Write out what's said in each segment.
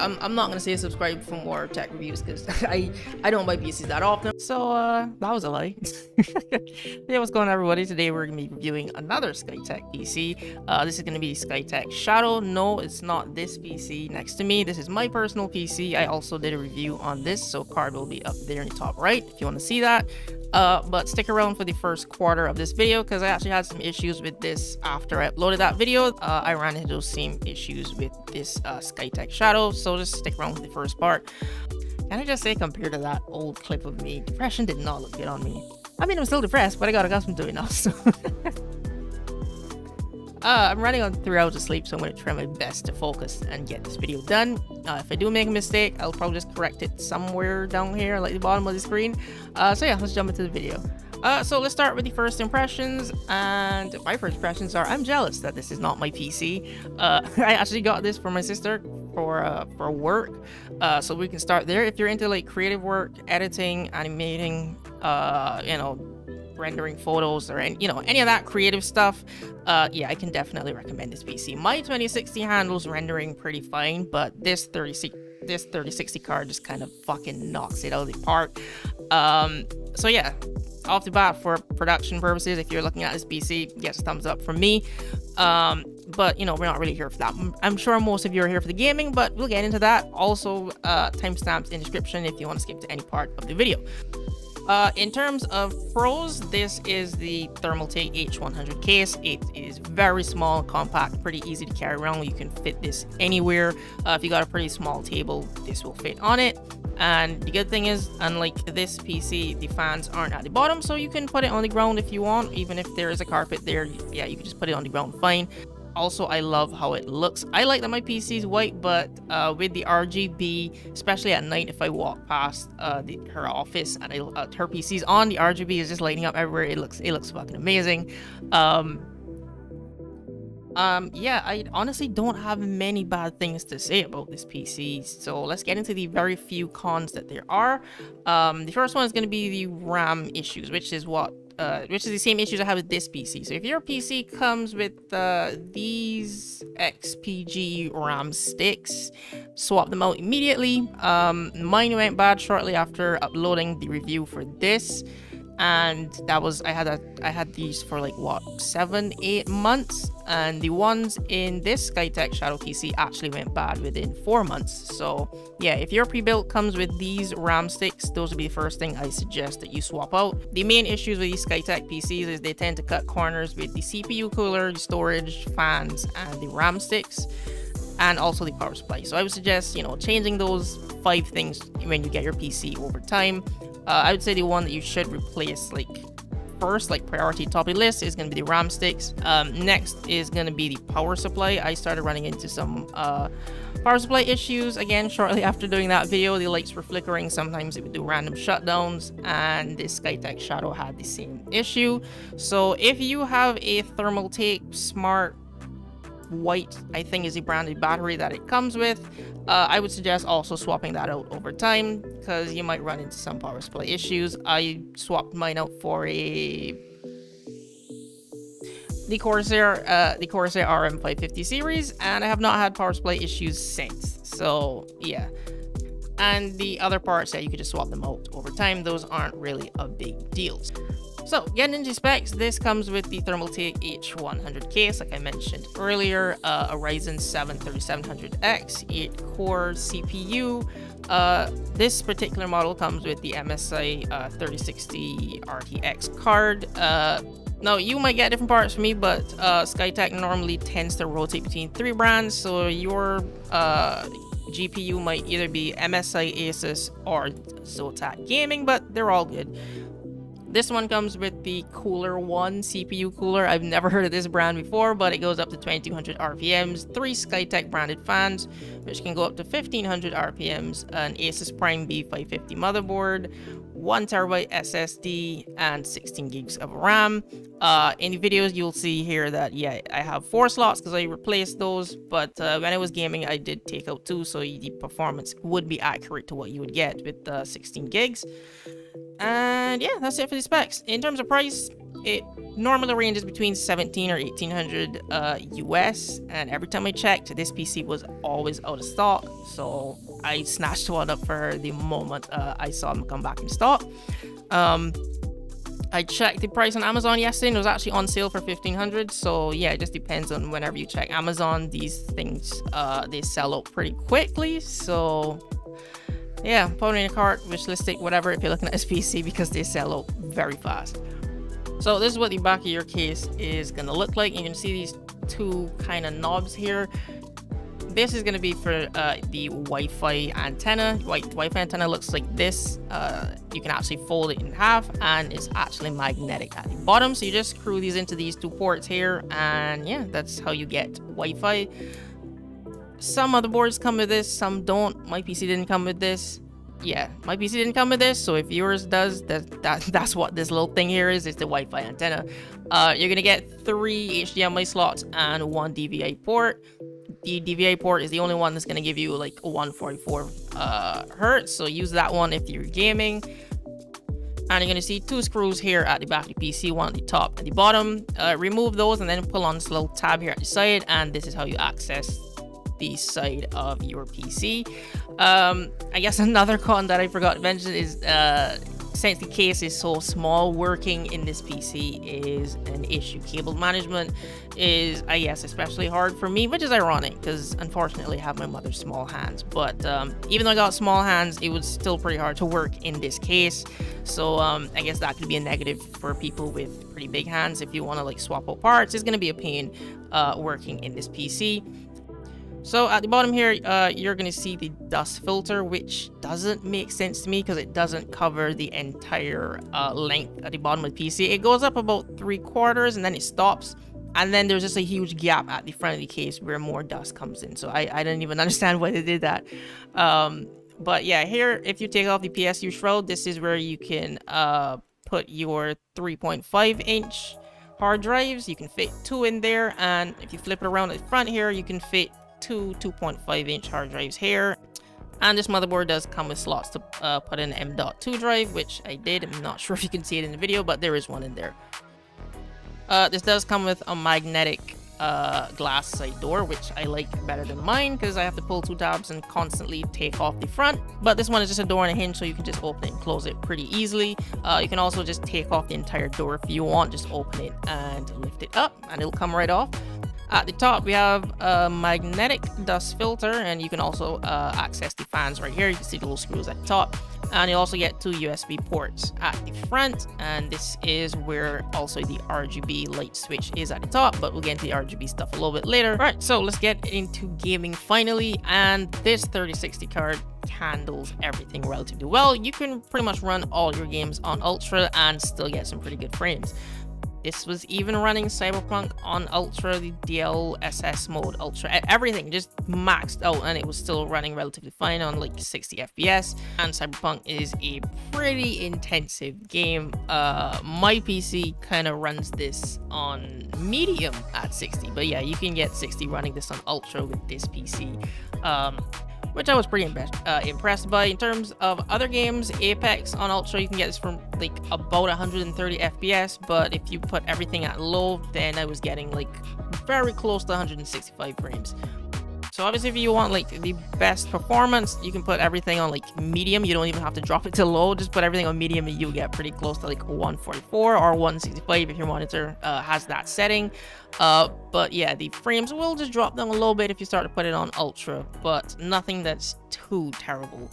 yeah, I'm not gonna say subscribe for more tech reviews because I don't buy PCs that often. So that was a lie. Hey, what's going on, everybody? Today we're gonna be reviewing another Skytech PC. This is gonna be Skytech Shadow. No, it's not this PC next to me. This is my personal PC. I also did a review on this, so card will be up there in the top right if you want to see that. But stick around for the first quarter of this video because I actually had some issues with this after I uploaded that video. I ran into those same issues with this Skytech Shadow, so just stick around for the first part. Can I just say, compared to that old clip of me, depression did not look good on me. I mean, I'm still depressed, but I got accustomed to it now, so... I'm running on 3 hours of sleep, so I'm going to try my best to focus and get this video done. If I do make a mistake, I'll probably just correct it somewhere down here, like the bottom of the screen. So yeah, let's jump into the video. So let's start with the first impressions, and my first impressions are I'm jealous that this is not my PC. I actually got this for my sister for work, so we can start there. If you're into like creative work, editing, animating, you know, rendering photos or any of that creative stuff, yeah, I can definitely recommend this PC. My 2060 handles rendering pretty fine, but this 3060 card just kind of fucking knocks it out of the park. So yeah, off the bat, for production purposes, if you're looking at this PC, yes, thumbs up from me. But you know, we're not really here for that. I'm sure most of you are here for the gaming, but we'll get into that. Also, timestamps in the description if you want to skip to any part of the video. In terms of pros, this is the Thermaltake H100 case. It is very small, compact, pretty easy to carry around. You can fit this anywhere. If you got a pretty small table, this will fit on it. And the good thing is, unlike this PC, the fans aren't at the bottom, so you can put it on the ground if you want. Even if there is a carpet there, yeah, you can just put it on the ground fine. Also, I love how it looks. I like that my PC is white, but with the RGB, especially at night, if I walk past her office and her PC's on, the RGB is just lighting up everywhere. It looks fucking amazing. Yeah, I honestly don't have many bad things to say about this PC, so let's get into the very few cons that there are. The first one is going to be the RAM issues, which is the same issues I have with this PC. So if your PC comes with these XPG RAM sticks, swap them out immediately. Mine went bad shortly after uploading the review for this, and that was I had these for like what, 7-8 months, and the ones in this Skytech Shadow PC actually went bad within 4 months. So yeah, if your pre-built comes with these RAM sticks, those would be the first thing I suggest that you swap out. The main issues with these Skytech PCs is they tend to cut corners with the CPU cooler, the storage, fans, and the RAM sticks, and also the power supply. So I would suggest, you know, changing those 5 things when you get your PC over time. I would say the one that you should replace, like first, like priority top of the list, is going to be the RAM sticks. Next is going to be the power supply. I started running into some power supply issues again shortly after doing that video. The lights were flickering, sometimes it would do random shutdowns, and this Skytech Shadow had the same issue. So if you have a Thermaltake Smart White, I think is the branded battery that it comes with, I would suggest also swapping that out over time, because you might run into some power supply issues. I swapped mine out for the Corsair RM550 series, and I have not had power supply issues since. So yeah, and the other parts, yeah, you could just swap them out over time. Those aren't really a big deal. So, getting into specs, this comes with the Thermaltake H100 case, like I mentioned earlier, a Ryzen 7 3700X, 8-core CPU. This particular model comes with the MSI 3060 RTX card. Now, you might get different parts from me, but Skytech normally tends to rotate between 3 brands, so your GPU might either be MSI, Asus, or Zotac Gaming, but they're all good. This one comes with the Cooler One CPU cooler. I've never heard of this brand before, but it goes up to 2200 RPMs, 3 Skytech branded fans, which can go up to 1500 RPMs, an Asus Prime B550 motherboard, 1TB SSD, and 16 gigs of RAM. In the videos, you'll see here that, yeah, I have 4 slots because I replaced those, but when I was gaming, I did take out 2, so the performance would be accurate to what you would get with 16 gigs. And yeah, that's it for the specs. In terms of price, it normally ranges between 17 or 1800 US, and every time I checked, this PC was always out of stock, so I snatched one up for her the moment I saw them come back in stock. I checked the price on Amazon yesterday and it was actually on sale for 1500. So yeah, it just depends on whenever you check Amazon. These things they sell out pretty quickly, so yeah, put it in a cart, wish list it, whatever, if you're looking at this PC, because they sell out very fast. So this is what the back of your case is gonna look like. You can see these two kind of knobs here. This is going to be for the Wi-Fi antenna. Wi-Fi antenna looks like this. You can actually fold it in half, and it's actually magnetic at the bottom. So you just screw these into these two ports here, and yeah, that's how you get Wi-Fi. Some motherboards come with this, some don't. My PC didn't come with this. Yeah, my PC didn't come with this, so if yours does, that's what this little thing here is. It's the Wi-Fi antenna. You're going to get 3 HDMI slots and 1 DVI port. The DVI port is the only one that's going to give you like 144 hertz, so use that one if you're gaming. And you're going to see 2 screws here at the back of the PC, one at the top and the bottom. Remove those and then pull on this little tab here at the side, and this is how you access the side of your PC. I guess another con that I forgot to mention is since the case is so small, working in this PC is an issue. Cable management is, I guess, especially hard for me, which is ironic because unfortunately I have my mother's small hands. But even though I got small hands, it was still pretty hard to work in this case. So I guess that could be a negative for people with pretty big hands. If you want to like swap out parts, it's going to be a pain working in this PC. So at the bottom here, you're going to see the dust filter, which doesn't make sense to me because it doesn't cover the entire length at the bottom of the PC. It goes up about 3/4 and then it stops. And then there's just a huge gap at the front of the case where more dust comes in. So I didn't even understand why they did that. But yeah, here, if you take off the PSU shroud, this is where you can put your 3.5-inch hard drives. You can fit 2 in there. And if you flip it around at the front here, you can fit 2 2.5-inch hard drives here. And this motherboard does come with slots to put in an M.2 drive, which I did. I'm not sure if you can see it in the video, but there is one in there. This does come with a magnetic glass side door, which I like better than mine because I have to pull 2 tabs and constantly take off the front. But this one is just a door and a hinge, so you can just open it and close it pretty easily. You can also just take off the entire door if you want. Just open it and lift it up and it'll come right off. At the top, we have a magnetic dust filter, and you can also access the fans right here. You can see the little screws at the top. And you also get 2 USB ports at the front, and this is where also the RGB light switch is at the top, but we'll get into the RGB stuff a little bit later. All right, so let's get into gaming finally, and this 3060 card handles everything relatively well. You can pretty much run all your games on Ultra and still get some pretty good frames. This was even running Cyberpunk on Ultra, the DLSS mode, Ultra, everything just maxed out, and it was still running relatively fine on like 60 FPS. And Cyberpunk is a pretty intensive game. My PC kind of runs this on medium at 60, but yeah, you can get 60 running this on Ultra with this PC. Which I was pretty impressed by. In terms of other games, Apex on Ultra, you can get this from like about 130 FPS, but if you put everything at low, then I was getting like very close to 165 frames. So obviously if you want like the best performance, you can put everything on like medium. You don't even have to drop it to low, just put everything on medium and you'll get pretty close to like 144 or 165 if your monitor has that setting. But yeah, the frames will just drop down a little bit if you start to put it on Ultra, but nothing that's too terrible.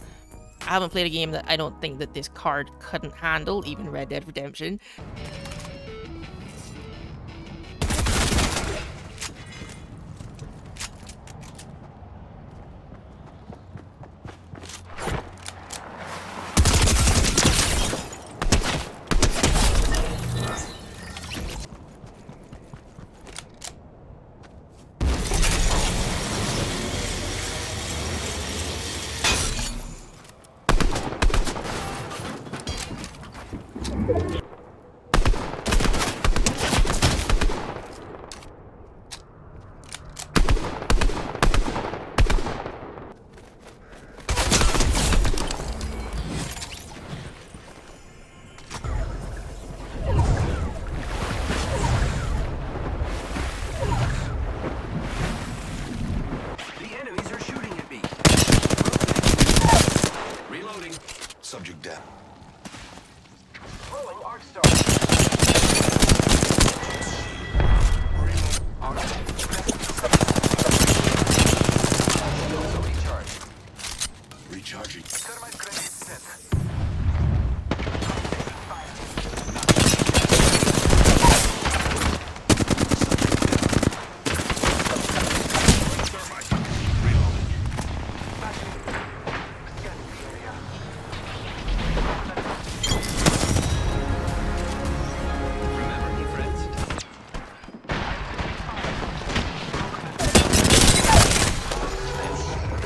I haven't played a game that I don't think that this card couldn't handle, even Red Dead Redemption. Subject down. Rolling arc star. Recharging. Thermite grenade set.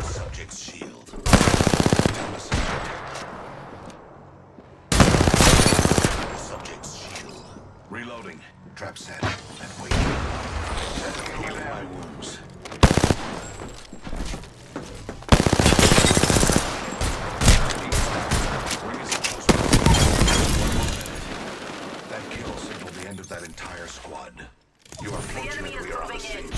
Subject's shield. Subject's shield. Reloading. Trap set. And wait. Healing my wounds. Ring is close. That kill signaled the end of that entire squad. You are fortunate we are on the scene.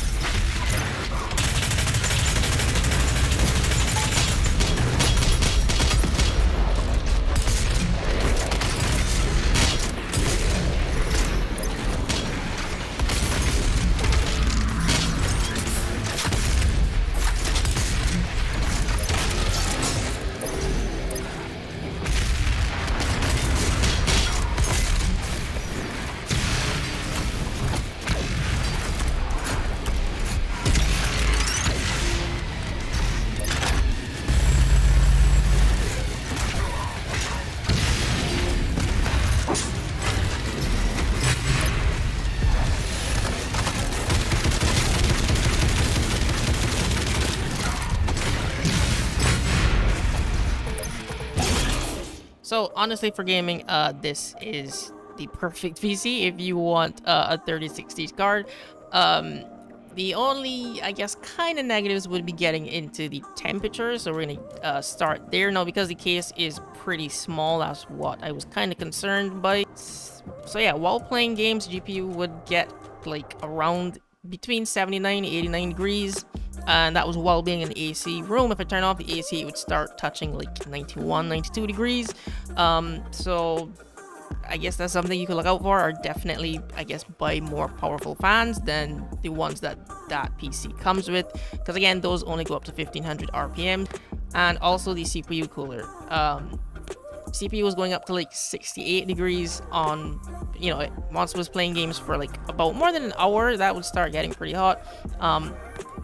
So honestly, for gaming, this is the perfect PC if you want a 3060 card. The only, I guess, kind of negatives would be getting into the temperature. So we're gonna start there now because the case is pretty small. That's what I was kind of concerned by. So yeah, while playing games, GPU would get like around between 79 and 89 degrees. And that was while being in the AC room. If I turn off the AC, it would start touching like 91, 92 degrees. So I guess that's something you could look out for, or definitely, I guess, buy more powerful fans than the ones that PC comes with. Because again, those only go up to 1500 RPM. And also the CPU cooler. CPU was going up to like 68 degrees on, you know, once I was playing games for like about more than an hour, that would start getting pretty hot.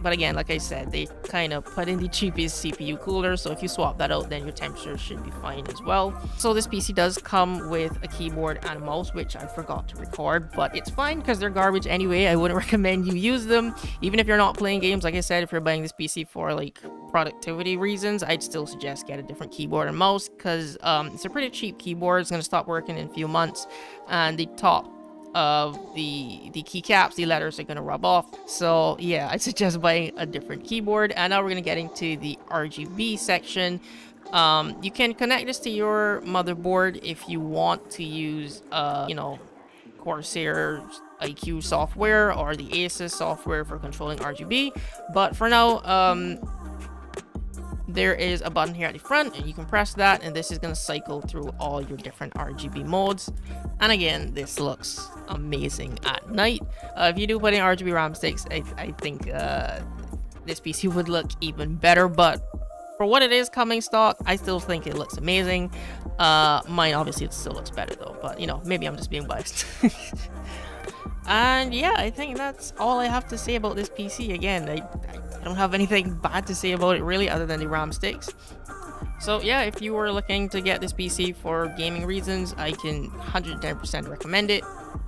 But again, like I said, they kind of put in the cheapest CPU cooler, so if you swap that out, then your temperature should be fine as well. So this PC does come with a keyboard and a mouse, which I forgot to record, but it's fine because they're garbage anyway. I wouldn't recommend you use them, even if you're not playing games. Like I said, if you're buying this PC for like productivity reasons, I'd still suggest get a different keyboard and mouse because it's a pretty cheap keyboard. It's going to stop working in a few months, and the top of the keycaps, the letters are going to rub off. So yeah, I suggest buying a different keyboard. And now we're going to get into the RGB section. You can connect this to your motherboard if you want to use you know, Corsair IQ software or the Asus software for controlling RGB. But for now, there is a button here at the front, and you can press that, and this is going to cycle through all your different RGB modes. And again, this looks amazing at night. If you do put in RGB RAM sticks, I think this PC would look even better, but for what it is coming stock, I still think it looks amazing. Mine obviously it still looks better though, but you know, maybe I'm just being biased. And yeah, I think that's all I have to say about this PC. Again, I don't have anything bad to say about it really, other than the RAM sticks. So yeah, if you were looking to get this PC for gaming reasons, I can 110% recommend it.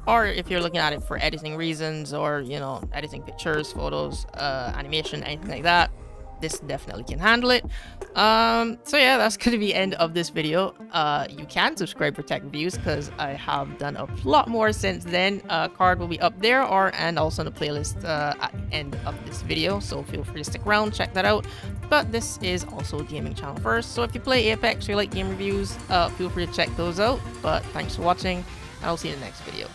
Or if you're looking at it for editing reasons, or you know, editing pictures, photos, animation, anything like that, this definitely can handle it. So yeah, that's gonna be the end of this video. You can subscribe for tech reviews because I have done a lot more since then. Card will be up there, and also in the playlist at the end of this video, so feel free to stick around, check that out. But this is also a gaming channel first, so if you play Apex or you like game reviews, feel free to check those out. But thanks for watching, and I'll see you in the next video.